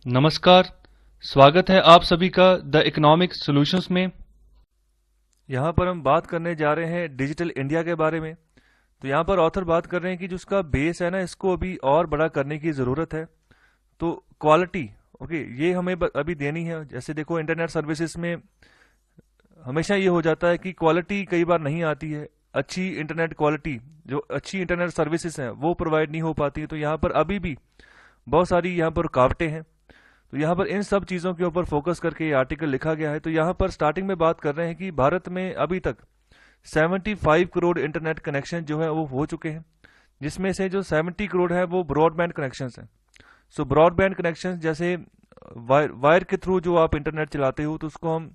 नमस्कार। स्वागत है आप सभी का द इकोनॉमिक सॉल्यूशंस में। यहाँ पर हम बात करने जा रहे हैं डिजिटल इंडिया के बारे में। तो यहाँ पर ऑथर बात कर रहे हैं कि जो उसका बेस है ना, इसको अभी और बड़ा करने की ज़रूरत है। तो क्वालिटी, ओके, ये हमें अभी देनी है। जैसे देखो, इंटरनेट सर्विसेज में हमेशा ये हो जाता है कि क्वालिटी कई बार नहीं आती है। अच्छी इंटरनेट क्वालिटी, जो अच्छी इंटरनेट सर्विसेज हैं वो प्रोवाइड नहीं हो पाती है। तो यहाँ पर अभी भी बहुत सारी यहाँ पर रुकावटें हैं। तो यहाँ पर इन सब चीज़ों के ऊपर फोकस करके ये आर्टिकल लिखा गया है। तो यहाँ पर स्टार्टिंग में बात कर रहे हैं कि भारत में अभी तक 75 करोड़ इंटरनेट कनेक्शन जो है वो हो चुके हैं, जिसमें से जो 70 करोड़ है वो ब्रॉडबैंड कनेक्शंस हैं। सो ब्रॉडबैंड कनेक्शन जैसे वायर के थ्रू जो आप इंटरनेट चलाते हो तो उसको हम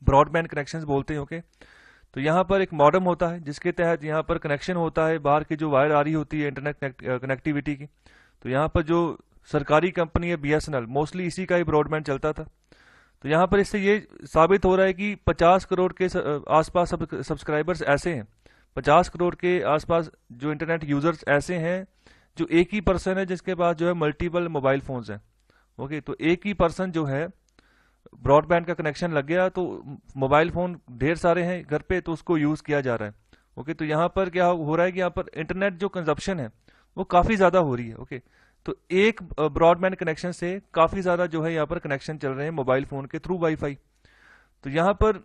ब्रॉडबैंड कनेक्शंस बोलते हैं। ओके, तो यहाँ पर एक मॉडेम होता है जिसके तहत यहाँ पर कनेक्शन होता है, बाहर की जो वायर आ रही होती है इंटरनेट कनेक्टिविटी की। तो यहाँ पर जो सरकारी कंपनी है बीएसएनएल, मोस्टली इसी का ही ब्रॉडबैंड चलता था। तो यहाँ पर इससे ये साबित हो रहा है कि 50 करोड़ के आसपास सब्सक्राइबर्स ऐसे हैं, 50 करोड़ के आसपास जो इंटरनेट यूजर्स ऐसे हैं, जो एक ही पर्सन है जिसके पास जो है मल्टीपल मोबाइल फोन्स हैं। ओके, तो एक ही पर्सन जो है ब्रॉडबैंड का कनेक्शन लग गया तो मोबाइल फोन ढेर सारे हैं घर पे, तो उसको यूज किया जा रहा है। ओके, तो यहाँ पर क्या हो रहा है कि यहाँ पर इंटरनेट जो कंजप्शन है वो काफी ज्यादा हो रही है। ओके, तो एक ब्रॉडबैंड कनेक्शन से काफी ज्यादा जो है यहाँ पर कनेक्शन चल रहे हैं मोबाइल फोन के थ्रू वाईफाई। तो यहाँ पर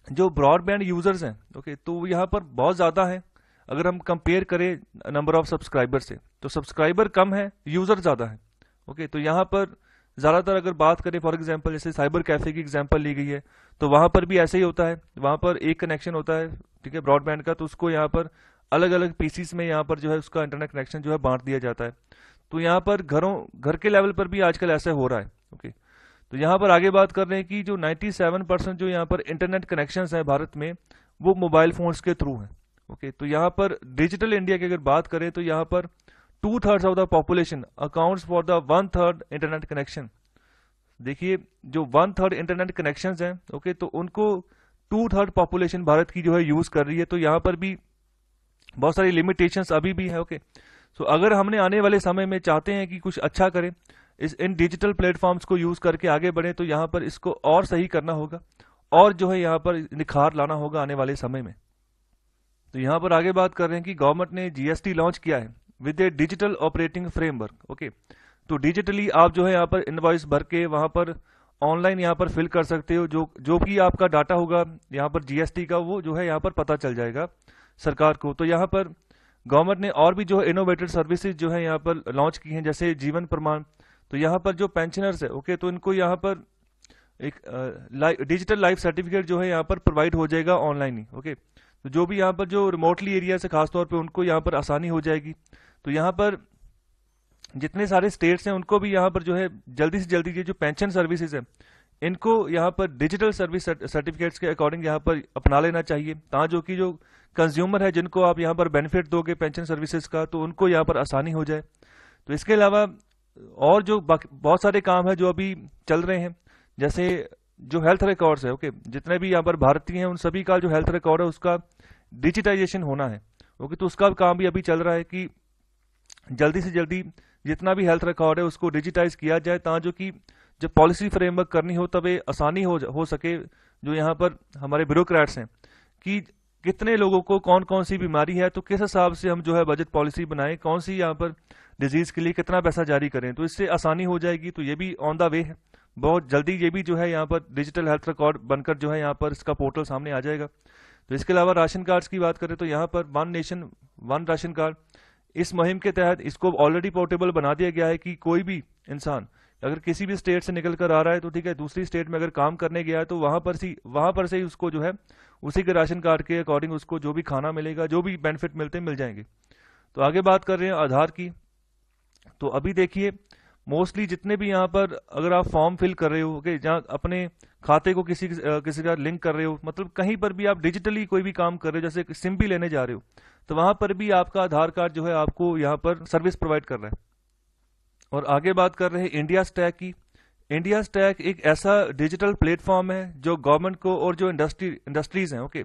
जो ब्रॉडबैंड यूजर्स हैं, ओके, तो यहाँ पर बहुत ज्यादा है। अगर हम कंपेयर करें नंबर ऑफ सब्सक्राइबर से, तो सब्सक्राइबर कम है, यूजर ज्यादा है। ओके, तो यहाँ पर ज्यादातर अगर बात करें, फॉर एग्जांपल जैसे साइबर कैफे की एग्जांपल ली गई है, तो वहां पर भी ऐसे ही होता है। वहां पर एक कनेक्शन होता है, ठीक है, ब्रॉडबैंड का, तो उसको यहाँ पर अलग अलग पीसीस में यहाँ पर जो है उसका इंटरनेट कनेक्शन जो है बांट दिया जाता है। तो यहाँ पर घर के लेवल पर भी आजकल ऐसा हो रहा है। ओके, तो यहाँ पर आगे बात कर रहे हैं कि जो 97% जो यहाँ पर इंटरनेट कनेक्शंस हैं भारत में, वो मोबाइल फोन्स के थ्रू हैं। ओके, तो यहाँ पर डिजिटल इंडिया की अगर बात करें तो यहाँ पर 2/3 of the population accounts for the 1/3 internet connection. देखिए, जो 1/3 इंटरनेट कनेक्शन हैं, ओके, तो उनको 2/3 पॉपुलेशन भारत की जो है यूज कर रही है। तो यहाँ पर भी बहुत सारी लिमिटेशंस अभी भी है। ओके, सो अगर हमने आने वाले समय में चाहते हैं कि कुछ अच्छा करें, इन डिजिटल प्लेटफॉर्म्स को यूज करके आगे बढ़े, तो यहाँ पर इसको और सही करना होगा और जो है यहाँ पर निखार लाना होगा आने वाले समय में। तो यहाँ पर आगे बात कर रहे हैं कि गवर्नमेंट ने जीएसटी लॉन्च किया है with A digital operating framework. Okay, तो डिजिटली आप जो है यहाँ पर इनवॉइस भर के वहां पर ऑनलाइन यहाँ पर फिल कर सकते हो। जो जो भी आपका डाटा होगा यहाँ पर जीएसटी का, वो जो है यहाँ पर पता चल जाएगा सरकार को। तो यहाँ पर गवर्नमेंट ने और भी जो है इनोवेटिव सर्विसेज जो है यहाँ पर लॉन्च की हैं, जैसे जीवन प्रमाण। तो यहाँ पर जो पेंशनर्स है, ओके, तो इनको यहाँ पर एक डिजिटल लाइफ सर्टिफिकेट जो है यहाँ पर प्रोवाइड हो जाएगा ऑनलाइन ही। ओके, तो जो भी यहाँ पर जो रिमोटली एरिया से खासतौर पे उनको यहाँ पर आसानी हो जाएगी। तो यहाँ पर जितने सारे स्टेट्स हैं उनको भी यहाँ पर जो है जल्दी से जल्दी ये जो पेंशन सर्विसेज है, इनको यहाँ पर डिजिटल सर्विस सर्टिफिकेट्स के अकॉर्डिंग यहाँ पर अपना लेना चाहिए, ताकि जो कंज्यूमर है, जिनको आप यहाँ पर बेनिफिट दोगे पेंशन सर्विसेज का, तो उनको यहाँ पर आसानी हो जाए। तो इसके अलावा और जो बहुत सारे काम है जो अभी चल रहे हैं, जैसे जो हेल्थ रिकॉर्ड्स है, ओके, जितने भी यहाँ पर भारतीय हैं उन सभी का जो हेल्थ रिकॉर्ड है उसका डिजिटाइजेशन होना है। ओके, तो उसका काम भी अभी चल रहा है कि जल्दी से जल्दी जितना भी हेल्थ रिकॉर्ड है उसको डिजिटाइज किया जाए, ताकि कि जब पॉलिसी फ्रेमवर्क करनी हो तब आसानी हो सके जो यहाँ पर हमारे ब्यूरोक्रेट्स हैं कि कितने लोगों को कौन कौन सी बीमारी है, तो किस हिसाब से हम जो है बजट पॉलिसी बनाएं, कौन सी यहाँ पर डिजीज के लिए कितना पैसा जारी करें, तो इससे आसानी हो जाएगी। तो ये भी ऑन द वे है, बहुत जल्दी ये भी जो है यहाँ पर डिजिटल हेल्थ रिकॉर्ड बनकर जो है यहाँ पर इसका पोर्टल सामने आ जाएगा। तो इसके अलावा राशन कार्ड्स की बात करें तो यहाँ पर one nation one ration card, इस मुहिम के तहत इसको ऑलरेडी पोर्टेबल बना दिया गया है कि कोई भी इंसान अगर किसी भी स्टेट से निकल कर आ रहा है, तो ठीक है, दूसरी स्टेट में अगर काम करने गया है तो वहां पर से ही उसको जो है उसी के राशन कार्ड के अकॉर्डिंग उसको जो भी खाना मिलेगा, जो भी बेनिफिट मिलते हैं, मिल जाएंगे। तो आगे बात कर रहे हैं आधार की। तो अभी देखिए, मोस्टली जितने भी यहाँ पर अगर आप फॉर्म फिल कर रहे हो, ओके, जहाँ अपने खाते को किसी का लिंक कर रहे हो, मतलब कहीं पर भी आप डिजिटली कोई भी काम कर रहे हो, जैसे सिम भी लेने जा रहे हो, तो वहां पर भी आपका आधार कार्ड जो है आपको यहाँ पर सर्विस प्रोवाइड कर रहा है। और आगे बात कर रहे हैं इंडिया स्टैक की। इंडिया स्टैक एक ऐसा डिजिटल प्लेटफॉर्म है जो गवर्नमेंट को और जो इंडस्ट्रीज हैं, ओके,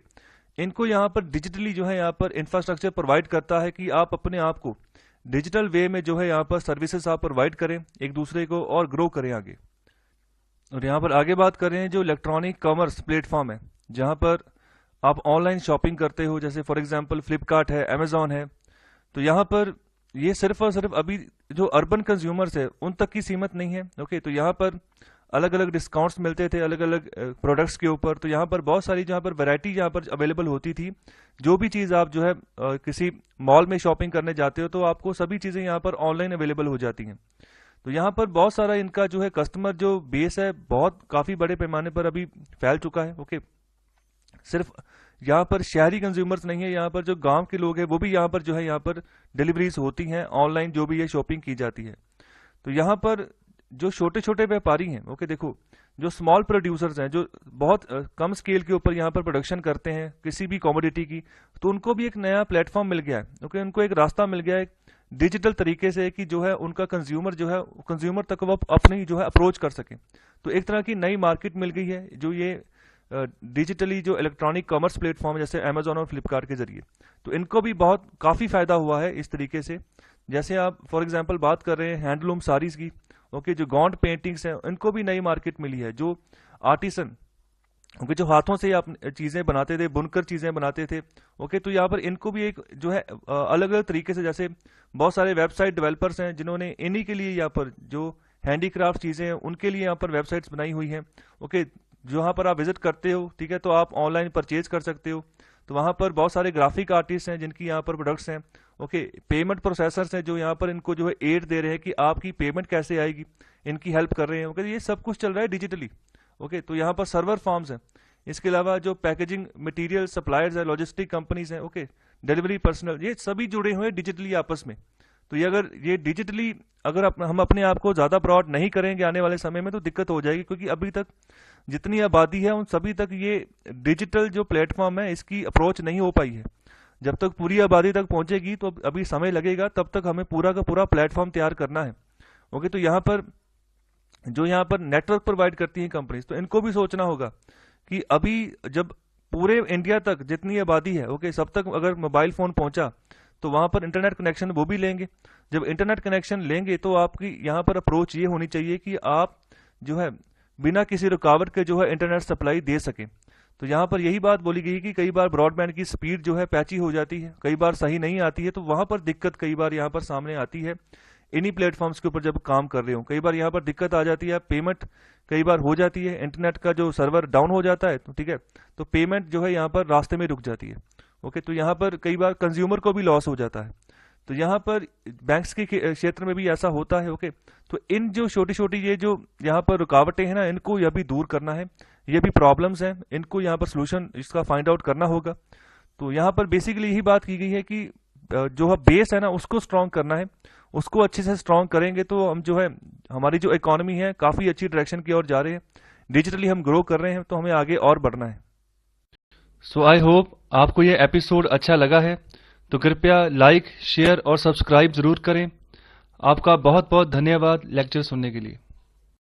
इनको यहाँ पर डिजिटली जो है यहाँ पर इंफ्रास्ट्रक्चर प्रोवाइड करता है कि आप अपने आप को डिजिटल वे में जो है यहाँ पर सर्विसेज आप प्रोवाइड करें एक दूसरे को और ग्रो करें आगे। और यहाँ पर आगे बात कर रहे हैं जो इलेक्ट्रॉनिक कॉमर्स प्लेटफॉर्म है, जहाँ पर आप ऑनलाइन शॉपिंग करते हो, जैसे फॉर एग्जांपल फ्लिपकार्ट है, अमेजॉन है। तो यहाँ पर ये सिर्फ और सिर्फ अभी जो अर्बन कंज्यूमर्स है उन तक की सीमित नहीं है। ओके, तो यहाँ पर अलग अलग डिस्काउंट्स मिलते थे अलग अलग प्रोडक्ट्स के ऊपर। तो यहाँ पर बहुत सारी जहाँ पर वैरायटी यहाँ पर अवेलेबल होती थी। जो भी चीज़ आप जो है किसी मॉल में शॉपिंग करने जाते हो तो आपको सभी चीज़ें यहाँ पर ऑनलाइन अवेलेबल हो जाती हैं। तो यहाँ पर बहुत सारा इनका जो है कस्टमर जो बेस है बहुत काफ़ी बड़े पैमाने पर अभी फैल चुका है। ओके, सिर्फ यहाँ पर शहरी कंज्यूमर्स नहीं है, यहाँ पर जो गांव के लोग हैं वो भी यहाँ पर जो है यहाँ पर डिलीवरीज होती हैं ऑनलाइन, जो भी ये शॉपिंग की जाती है। तो यहाँ पर जो छोटे छोटे व्यापारी हैं, ओके देखो, जो स्मॉल प्रोड्यूसर्स हैं जो बहुत कम स्केल के ऊपर यहाँ पर प्रोडक्शन करते हैं किसी भी कमोडिटी की, तो उनको भी एक नया प्लेटफॉर्म मिल गया है। ओके, उनको एक रास्ता मिल गया है डिजिटल तरीके से कि जो है उनका कंज्यूमर जो है कंज्यूमर तक वो अपनी जो है अप्रोच कर सके। तो एक तरह की नई मार्केट मिल गई है जो ये डिजिटली जो इलेक्ट्रॉनिक कॉमर्स प्लेटफॉर्म जैसे अमेजोन और फ्लिपकार्ट के जरिए, तो इनको भी बहुत काफ़ी फायदा हुआ है इस तरीके से। जैसे आप फॉर एग्जांपल बात कर रहे हैं हैंडलूम साड़ीज की, ओके, जो गॉन्ड पेंटिंग्स हैं इनको भी नई मार्केट मिली है। जो आर्टिसन, ओके, जो हाथों से आप चीज़ें बनाते थे, बुनकर चीज़ें बनाते थे, ओके, तो यहाँ पर इनको भी एक जो है अलग अलग तरीके से, जैसे बहुत सारे वेबसाइट डेवलपर्स हैं जिन्होंने इन्हीं के लिए यहाँ पर जो हैंडीक्राफ्ट चीज़ें हैं उनके लिए यहाँ पर वेबसाइट्स बनाई हुई हैं। ओके, जहाँ पर आप विजिट करते हो, ठीक है, तो आप ऑनलाइन परचेज कर सकते हो। तो वहाँ पर बहुत सारे ग्राफिक आर्टिस्ट हैं जिनकी यहाँ पर प्रोडक्ट्स हैं। ओके, पेमेंट प्रोसेसर्स हैं जो यहाँ पर इनको जो है एड दे रहे हैं कि आपकी पेमेंट कैसे आएगी, इनकी हेल्प कर रहे हैं। ओके, ये सब कुछ चल रहा है डिजिटली। ओके, तो यहाँ पर सर्वर फार्म्स हैं, इसके अलावा जो पैकेजिंग मटेरियल सप्लायर्स है, लॉजिस्टिक कंपनीज हैं, ओके, डिलीवरी पर्सनल, ये सभी जुड़े हुए हैं डिजिटली आपस में। तो ये अगर ये डिजिटली अगर हम अपने आप को ज़्यादा ब्रॉड नहीं करेंगे आने वाले समय में तो दिक्कत हो जाएगी, क्योंकि अभी तक जितनी आबादी है उन सभी तक ये डिजिटल जो प्लेटफॉर्म है इसकी अप्रोच नहीं हो पाई है। जब तक पूरी आबादी तक पहुंचेगी तो अभी समय लगेगा, तब तक हमें पूरा का पूरा प्लेटफॉर्म तैयार करना है। ओके, तो यहाँ पर जो यहाँ पर नेटवर्क प्रोवाइड करती हैं कंपनीज, तो इनको भी सोचना होगा कि अभी जब पूरे इंडिया तक जितनी आबादी है, ओके, सब तक अगर मोबाइल फोन पहुंचा तो वहां पर इंटरनेट कनेक्शन वो भी लेंगे। जब इंटरनेट कनेक्शन लेंगे तो आपकी यहाँ पर अप्रोच ये होनी चाहिए कि आप जो है बिना किसी रुकावट के जो है इंटरनेट सप्लाई दे सकें। तो यहाँ पर यही बात बोली गई कि कई बार ब्रॉडबैंड की स्पीड जो है पैची हो जाती है, कई बार सही नहीं आती है, तो वहां पर दिक्कत कई बार यहाँ पर सामने आती है। इन्हीं प्लेटफॉर्म्स के ऊपर जब काम कर रहे हो कई बार यहाँ पर दिक्कत आ जाती है, पेमेंट कई बार हो जाती है, इंटरनेट का जो सर्वर डाउन हो जाता है, तो ठीक है, तो पेमेंट जो है यहाँ पर रास्ते में रुक जाती है। ओके, तो यहाँ पर कई बार कंज्यूमर को भी लॉस हो जाता है। तो यहाँ पर बैंक्स के क्षेत्र में भी ऐसा होता है। ओके, तो इन जो छोटी छोटी ये जो यहाँ पर रुकावटें हैं ना, इनको यह भी दूर करना है, ये भी प्रॉब्लम्स हैं, इनको यहाँ पर सोल्यूशन इसका फाइंड आउट करना होगा। तो यहाँ पर बेसिकली यही बात की गई है कि जो बेस है ना उसको स्ट्रांग करना है, उसको अच्छे से स्ट्रांग करेंगे तो हम जो है हमारी जो इकोनॉमी है काफ़ी अच्छी डायरेक्शन की ओर जा रहे हैं, डिजिटली हम ग्रो कर रहे हैं, तो हमें आगे और बढ़ना है। सो आई होप आपको ये एपिसोड अच्छा लगा है, तो कृपया लाइक, शेयर और सब्सक्राइब जरूर करें। आपका बहुत बहुत धन्यवाद लेक्चर सुनने के लिए।